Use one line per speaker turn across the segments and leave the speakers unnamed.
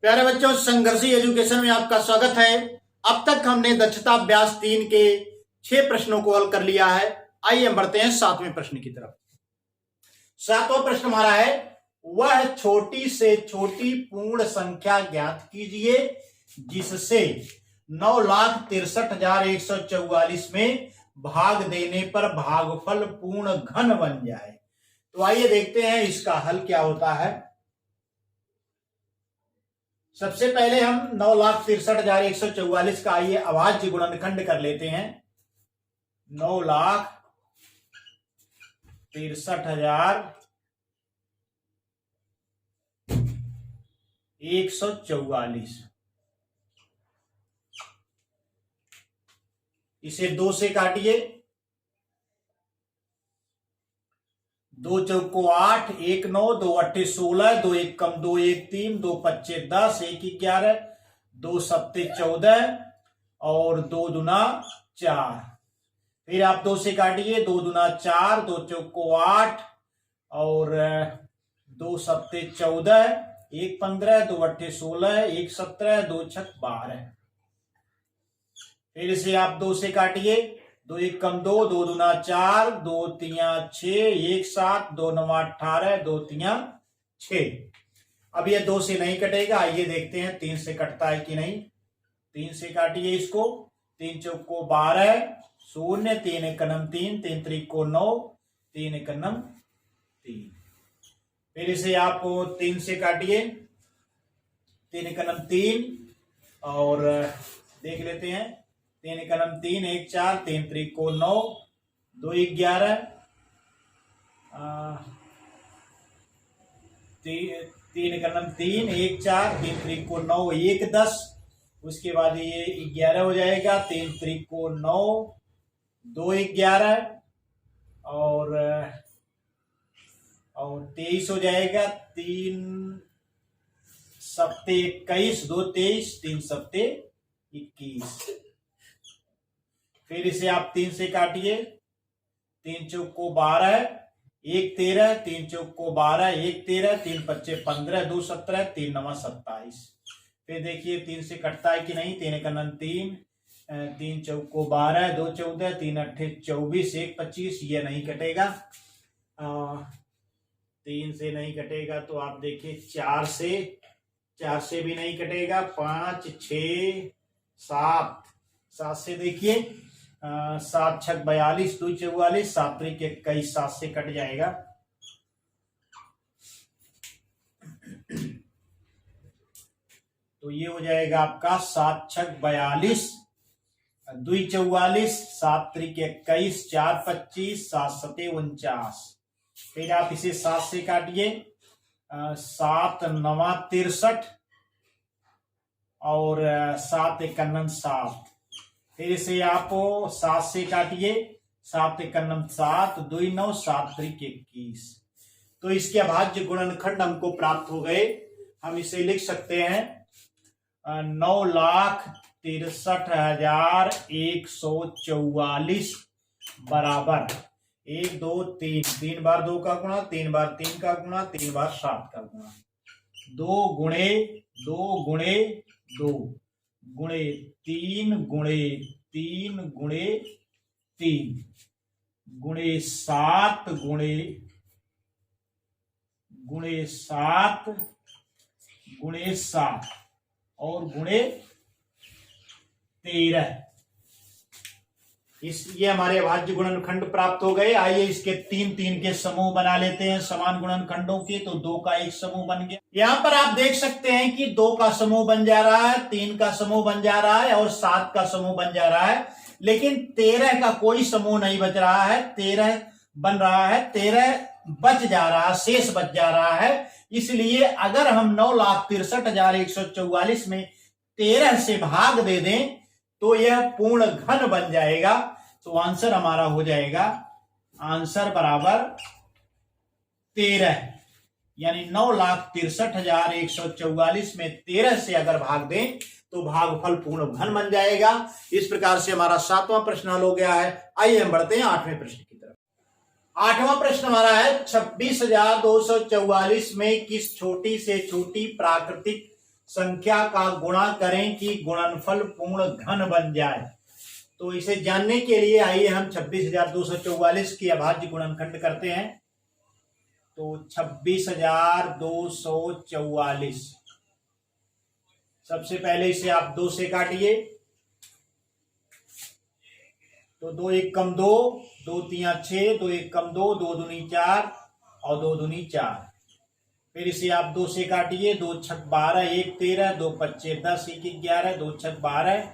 प्यारे बच्चों, संघर्षी एजुकेशन में आपका स्वागत है। अब तक हमने दक्षता अभ्यास 3 के 6 प्रश्नों को हल कर लिया है। आइए हम बढ़ते हैं 7वें प्रश्न की तरफ। 7वां प्रश्न हमारा है, वह छोटी से छोटी पूर्ण संख्या ज्ञात कीजिए जिससे 9,63,144 में भाग देने पर भागफल पूर्ण घन बन जाए। तो आइए देखते हैं इसका हल क्या होता है। सबसे पहले हम 9,63,144 का आइए अभाज्य गुणनखंड कर लेते हैं। 9,63,144 इसे 2 से काटिए। 2 चौको 8, 1 9, 2 8 16, 2 1 कम 2 1 3, 2 5 10, 1 11, 2 7 14 और 2 दूना 4। फिर आप 2 से काटिए। 2 दूना 4, 2 चौको 8 और 2 7 14, 1 15, 2 8 16, 1 17, 2 6 12। फिर से आप 2 से काटिए। 2 1 कम 2, 2 दूना 4, 2 3 6, 1 7, 2 9 18, 2 3 6। अब ये 2 से नहीं कटेगा। आइए देखते हैं 3 से कटता है कि नहीं। 3 से काटिए इसको। 3 चौको 12, 0, 3 1 3, 3 त्रिको 9, 3 1 3। फिर इसे आप 3 से काटिए। 3 1 3 और देख लेते हैं। 3 1 3, 1 4, 3 त्रिको 9, 2 11, 3 1 3, 1 4, 3 त्रिको 9, 1 10। उसके बाद ये 11 हो जाएगा। 3 त्रिको 9, 2 11 और 23 हो जाएगा। 3 सत्ते 21, 2 23, 3 सत्ते 21। फिर इसे आप 3 से काटिए। 3 चौको 12, 1 13, 3 चौको 12, 1 13, 3 5 15, 2 17, 3 9 27। फिर देखिए 3 से कटता है कि नहीं। 3 1 3, 3 चौको 12, 2 14, 3 8 24, 1 25। ये नहीं कटेगा। 3 से नहीं कटेगा तो आप देखिए 4 से भी नहीं कटेगा। 5 6 7 से देखिए 7 6 42, 2 44, 7 3 21, 7 से कट जाएगा। तो ये हो जाएगा आपका 7 6 42, 2 44, 7 3 21, 4 25, 7 7 49। फिर आप इसे 7 से काटिए। 7 9 63 और 7 1 7। फिर इसे आप 7 से काटिए। 7 1 7, 2 9, 7 3 21। तो इसके अभाज्य गुणनखंड हमको प्राप्त हो गए। हम इसे लिख सकते हैं 9,63,144 बराबर 1 2 3, 3 बार 2 का गुणा, 3 बार 3 का गुणा, 3 बार 7 का गुणा, 2 गुणे 2 गुणे 2 गुणे 3 गुणे 3 गुणे 3 गुणे 7 गुणे 7 गुणे 7 और गुणे 13। ये हमारे अभाज्य गुणनखंड प्राप्त हो गए। आइए इसके 3 3 के समूह बना लेते हैं समान गुणनखंडों के। तो 2 का एक समूह बन गया। यहां पर आप देख सकते हैं कि 2 का समूह बन जा रहा है, 3 का समूह बन जा रहा है और 7 का समूह बन जा रहा है। लेकिन 13 का कोई समूह नहीं बच रहा है। 13 बन रहा है, 13 बच जा रहा है, शेष बच जा रहा है। इसलिए अगर हम 9,63,144 में 13 से भाग दे दें तो यह पूर्ण घन बन जाएगा। तो आंसर हमारा हो जाएगा, आंसर बराबर 13। यानी 9,63,144 में 13 से अगर भाग दें तो भागफल पूर्ण घन बन जाएगा। इस प्रकार से हमारा 7वां प्रश्न हल हो गया है। आइए हम बढ़ते हैं 8वें प्रश्न की तरफ। 8वां प्रश्न हमारा है, 26,244 में किस छोटी से छोटी प्राकृतिक संख्या का गुणा करें कि गुणनफल पूर्ण घन बन जाए। तो इसे जानने के लिए आइए हम 26,244 की अभाज्य गुणनखंड करते हैं। तो 26,244, सबसे पहले इसे आप 2 से काटिए। तो 2 1 कम 2, 2 3 6, 2 1 कम 2, 2 दूनी 4 और 2 दूनी 4। फिर इसे आप 2 से काटिए। 2 छक 12, 1 13, 2 पच्चे 10, 1 11, 2 छक 12,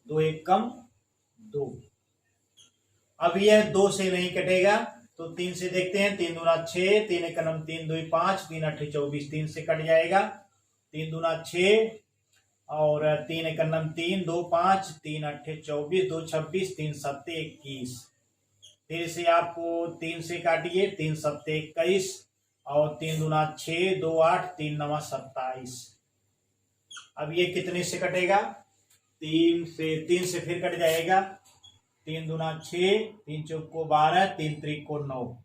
2 1 कम 2। अब यह 2 से नहीं कटेगा तो 3 से देखते हैं। 3 दूना 6, 3 1 9 3 2 5, 3 8 24, 3 से कट जाएगा। 3 दूना 6 और 3 1 9 3, 2 5, 3 8 24, 2 26, 3 7 21। फिर से आपको 3 से काटिए। 3 7 21 और 3 दूना 6, 2 8, 3 9 27। अब ये कितने से कटेगा? 3 से फिर कट जाएगा। 3 दूना 6, 3 चौको 12, 3 त्रिको 9।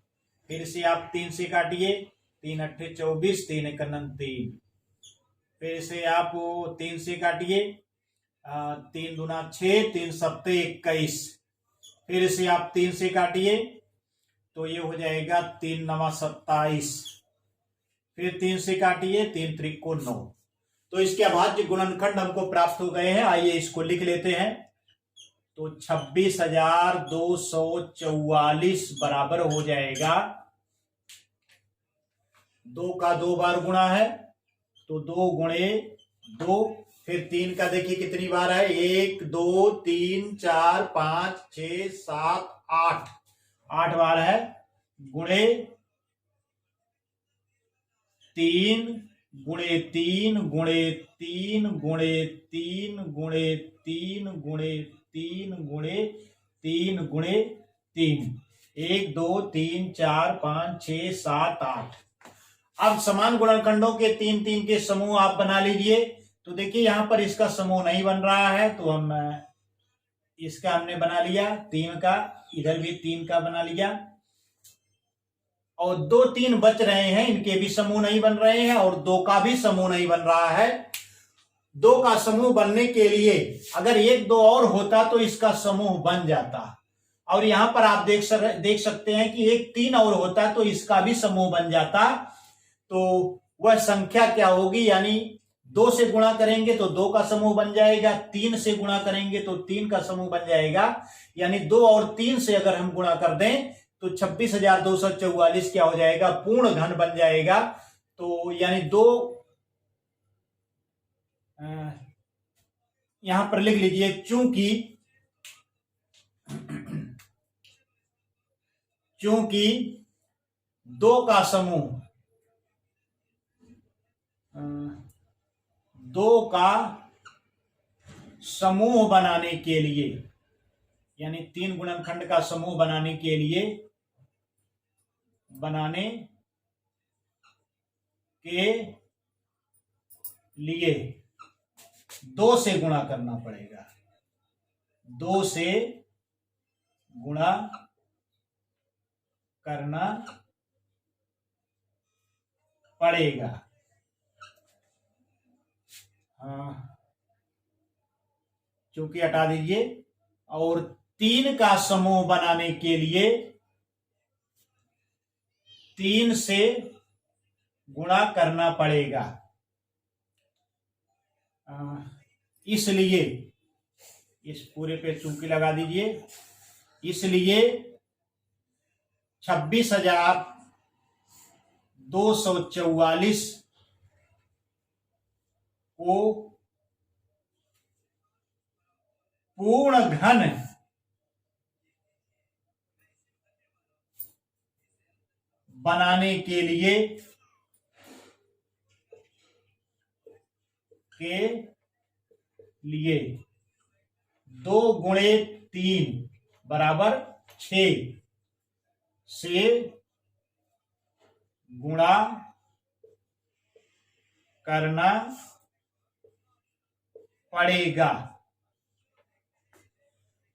फिर से आप 3 से काटिए। 3 8 24, 3 1 9 3। फिर से आप 3 से काटिए। 3 दूना 6, 3 7 21। फिर से आप 3 से काटिए तो ये हो जाएगा 3 9 27। फिर 3 से काटिए। 3 त्रिको 9। तो इसके अभाज्य गुणनखंड हमको प्राप्त हो गए हैं। आइए इसको लिख लेते हैं। तो 26,244 बराबर हो जाएगा, 2 का 2 बार गुणा है तो 2 गुणे 2। फिर 3 का देखिए कितनी बार है? 1 2 3 4 5 6 7 8, 8 बार है। गुणे 3 गुणे 3 गुणे 3 गुणे 3 गुणे 3 गुणे 3 गुणे 3 गुणे 3, 1 2 3 4 5 6 7 8। अब समान गुणनखंडों के 3 3 के समूह आप बना लीजिए। तो देखिए यहां पर इसका समूह नहीं बन रहा है तो हम इसका हमने बना लिया 3 का, इधर भी 3 का बना लिया। और 2 3 बच रहे हैं, इनके भी समूह नहीं बन रहे हैं और 2 का भी समूह नहीं बन रहा है। 2 का समूह बनने के लिए अगर 1 2 और होता तो इसका समूह बन जाता। और यहां पर आप देख सकते हैं कि 1 3 और होता तो इसका भी समूह बन जाता। तो वह संख्या क्या होगी? यानी 2 से गुणा करेंगे तो 2 का समूह बन जाएगा, 3 से गुणा करेंगे तो 3 का समूह बन जाएगा। यानी 2 और 3 से अगर हम गुणा कर दें तो 26,244 क्या हो जाएगा? पूर्ण घन बन जाएगा। तो यानी 2 यहां पर लिख लीजिए, चूंकि 2 का समूह 2 का समूह बनाने के लिए, यानी 3 गुणनखंड का समूह बनाने के लिए 2 से गुणा करना पड़ेगा। 2 से गुणा करना पड़ेगा। चूंकि हटा दीजिए। और 3 का समूह बनाने के लिए 3 से गुणा करना पड़ेगा। इसलिए इस पूरे पे चूंकि लगा दीजिए। इसलिए 26,244 को पूर्ण घन बनाने के लिए 2 गुणे 3 बराबर 6 से गुणा करना पड़ेगा।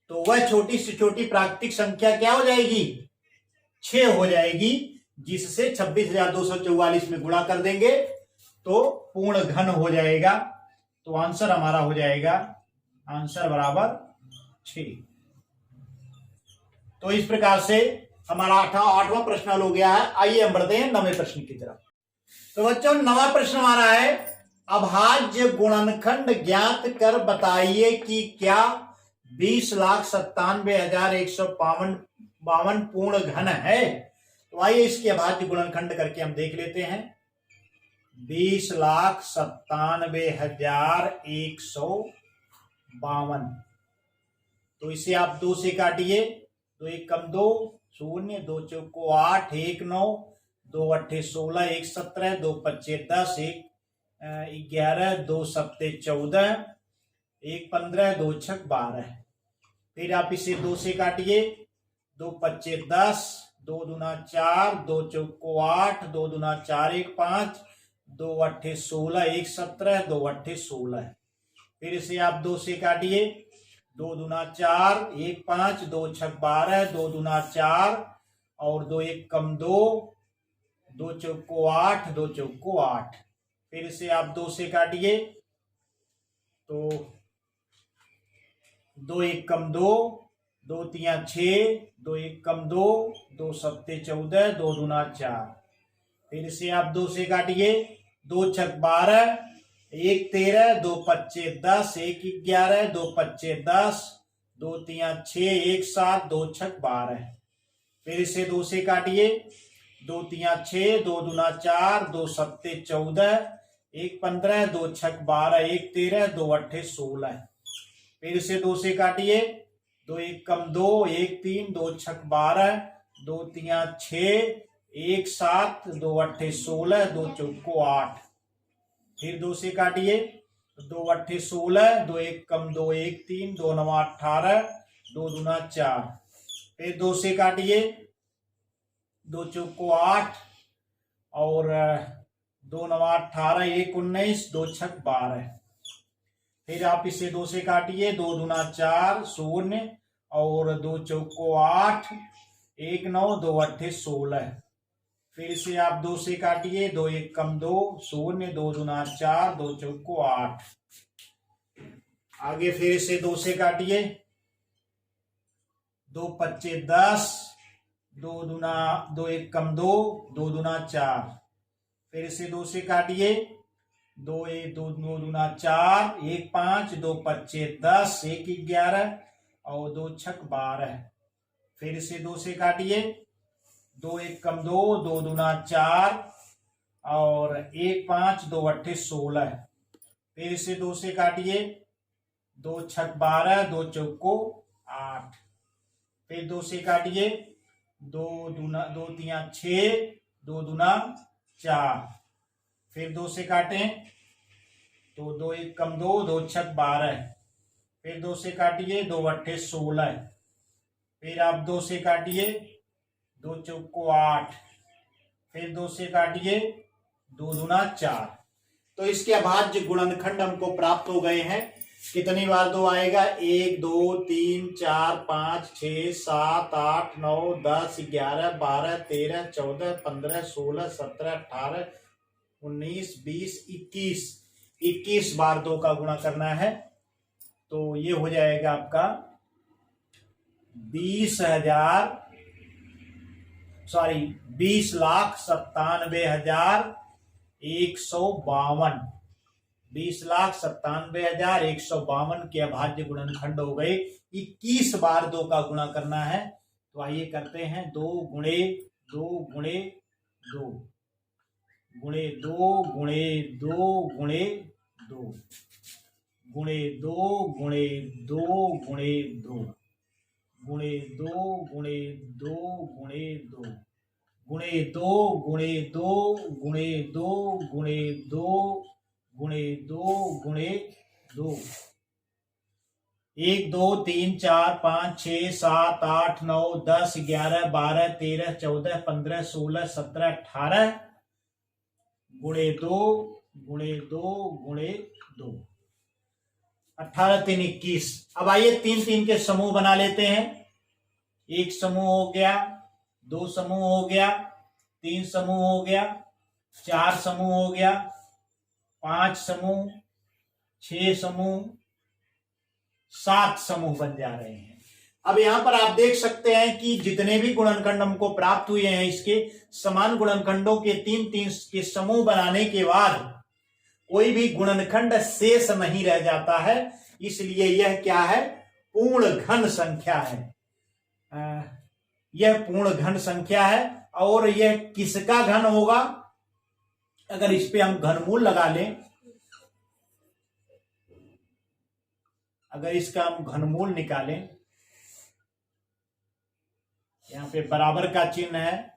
तो वह छोटी से छोटी प्राकृतिक संख्या क्या हो जाएगी? 6 हो जाएगी, जिससे 26,244 में गुणा कर देंगे तो पूर्ण घन हो जाएगा। तो आंसर हमारा हो जाएगा, आंसर बराबर 6। तो इस प्रकार से हमारा 8वां प्रश्न हल हो गया है। आइए हम बढ़ते हैं 9वें प्रश्न की तरफ। तो बच्चों 9वां प्रश्न हमारा है, अभाज्य गुणनखंड ज्ञात कर बताइए कि क्या 20,97,152 पूर्ण घन है। तो आइए इसके अभाज्य गुणनखंड करके हम देख लेते हैं। 20,97,152। तो इसे आप 2 से काटिए। 2 1 कम 2 0, 2 चौको 8, 1 9, 2 अट्ठे 16, 1 17, 2 पच्चे 10, 1 11, 2 सत्ते 14, 1 15, 2 छक 12। फिर आप इसे 2 से काटिए। 2 पच्चे 10, 2 दूना 4, 2 चौको 8, 2 दूना 4 1 5, 2 अट्ठे 16, 1 17, 2 अट्ठे 16। फिर इसे आप 2 से काटिए। 2 दूना 4, 1 5, 2 छक 12, 2 दूना 4 और 2 1 कम 2, 2 चौको 8, 2 चौको 8। फिर इसे आप 2 से काटिए। तो 2 1 कम 2, 2 तिया 6, 2 1 कम 2, 2 सत्ते 14, 2 दूना 4। फिर इसे आप 2 से काटिए। 2 छक 12, 1 13, 2 पच्चे 10, 1 11, 2 पच्चे 10, 2 तिया 6, 1 7, 2 छक 12। फिर इसे 2 से काटिए। 2 तिया 6, 2 दूना 4, 2 सत्ते 14, 1 15, 2 छक 12, 1 13, 2 अट्ठे 16। फिर इसे 2 से काटिए। 2 1 कम 2, 1 3, 2 छक 12, 2 तिया 6, 1 7, 2 अट्ठे 16, 2 चौको 8। फिर 2 से काटिए। 2 अट्ठे 16, 2 1 कम 2, 1 3, 2 9 18, 2 दूना 4। फिर 2 से काटिए। 2 चौको 8 और 2 9 18, 1 19, 2 छक 12। फिर आप इसे 2 से काटिए। 2 दूना 4 0 और 2 चौको 8, 1 9, 2 अट्ठे 16। फिर इसे आप 2 से काटिए। 2 1 कम 2 0, 2 दूना 4, 2 चौको 8। आगे फिर इसे 2 से काटिए। 2 पच्चे 10, 2 दूना 2 1 कम 2, 2 दूना 4। फिर इसे 2 से काटिए। 2 1 2 दूना 4, 1 5, 2 पच्चे 10, 1 11 और 2 छक 12। फिर इसे 2 से काटिए। 2 1 कम 2, 2 दूना 4 और 1 5, 2 अट्ठे 16। फिर इसे 2 से काटिए। 2 छक 12, 2 चौको 8। फिर 2 से काटिए। 2 दूना 2 तिया 6, 2 दूना 4। फिर 2 से काटें तो 2 1 कम 2, 2 छक 12। फिर 2 से काटिए। 2 अट्ठे 16। फिर आप 2 से काटिए। 2 चौको 8। फिर 2 से काटिए। 2 दूना 4। तो इसके अभाज्य गुणनखंड हमको प्राप्त हो गए हैं। कितनी बार 2 आएगा? 1 2 3 4 5 6 7 8 9 10 11 12 13 14 15 16 17 18 19 20 21। 21 बार 2 का गुणा करना है। तो ये हो जाएगा आपका 20,97,152। 20,97,152 के अभाज्य गुणनखंड हो गए। 21 बार 2 का गुणा करना है। तो आइए करते हैं। 2 गुणे 2 गुणे 2 गुणे 2 गुणे 2 गुणे 2 गुणे 2 गुणे 2 गुणे 2 गुणे 2 गुणे 2 गुणे 2 गुणे 2 गुणे 2 गुणे 2 गुणे 2 गुणे 2 गुणे 2 1 2 3 4 5 6 7 8 9 10 11 12 13 14 15 16 17 18 गुणे 2 गुणे 2 गुणे 2 18 3 21। अब आइए 3 3 के समूह बना लेते हैं। एक समूह हो गया, 2 समूह हो गया, 3 समूह हो गया, 4 समूह हो गया, 5 समूह, 6 समूह, 7 समूह बन जा रहे हैं। अब यहां पर आप देख सकते हैं कि जितने भी गुणनखंड हमको प्राप्त हुए हैं, इसके समान गुणनखंडों के 3-3 के समूह बनाने के बाद कोई भी गुणनखंड शेष नहीं रह जाता है, इसलिए यह क्या है, पूर्ण घन संख्या है। यह पूर्ण घन संख्या है। और यह किसका घन होगा, अगर इस पे हम घनमूल लगा लें, अगर इसका हम घनमूल निकालें, यहां पे बराबर का चिन्ह है,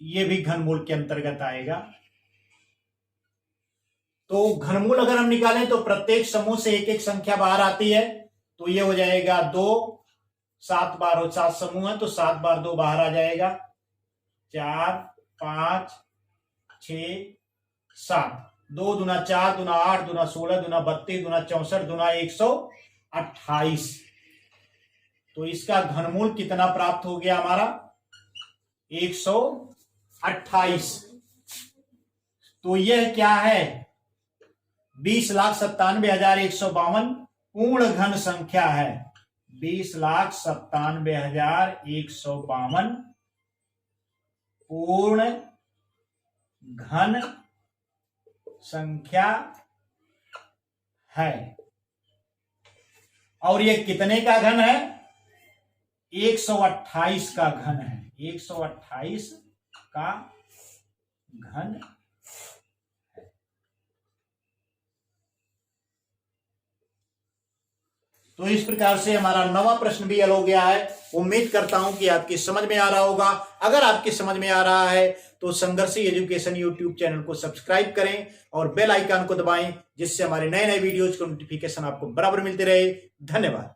ये भी घनमूल के अंतर्गत आएगा। तो घनमूल अगर हम निकालें तो प्रत्येक समूह से एक एक संख्या बाहर आती है, तो ये हो जाएगा 2, 7 बार हो, 7 समूह है तो 7 बार 2 बाहर आ जाएगा, 4, 5, 6, 7, 2 दूना 4 दूना 8 दूना 16 दूना 32 दूना 64 दूना 128। तो इसका घनमूल कितना प्राप्त हो गया हमारा, 128। तो यह क्या है, 20,97,152 पूर्ण घन संख्या है। 20,97,152 पूर्ण घन संख्या है। और यह कितने का घन है, 128 का घन है, 128 का घन। तो इस प्रकार से हमारा 9वां प्रश्न भी हल हो गया है। उम्मीद करता हूं कि आपकी समझ में आ रहा होगा। अगर आपकी समझ में आ रहा है तो संघर्षी एजुकेशन यूट्यूब चैनल को सब्सक्राइब करें और बेल आइकन को दबाएं, जिससे हमारे नए नए वीडियोज को नोटिफिकेशन आपको बराबर मिलते रहे। धन्यवाद।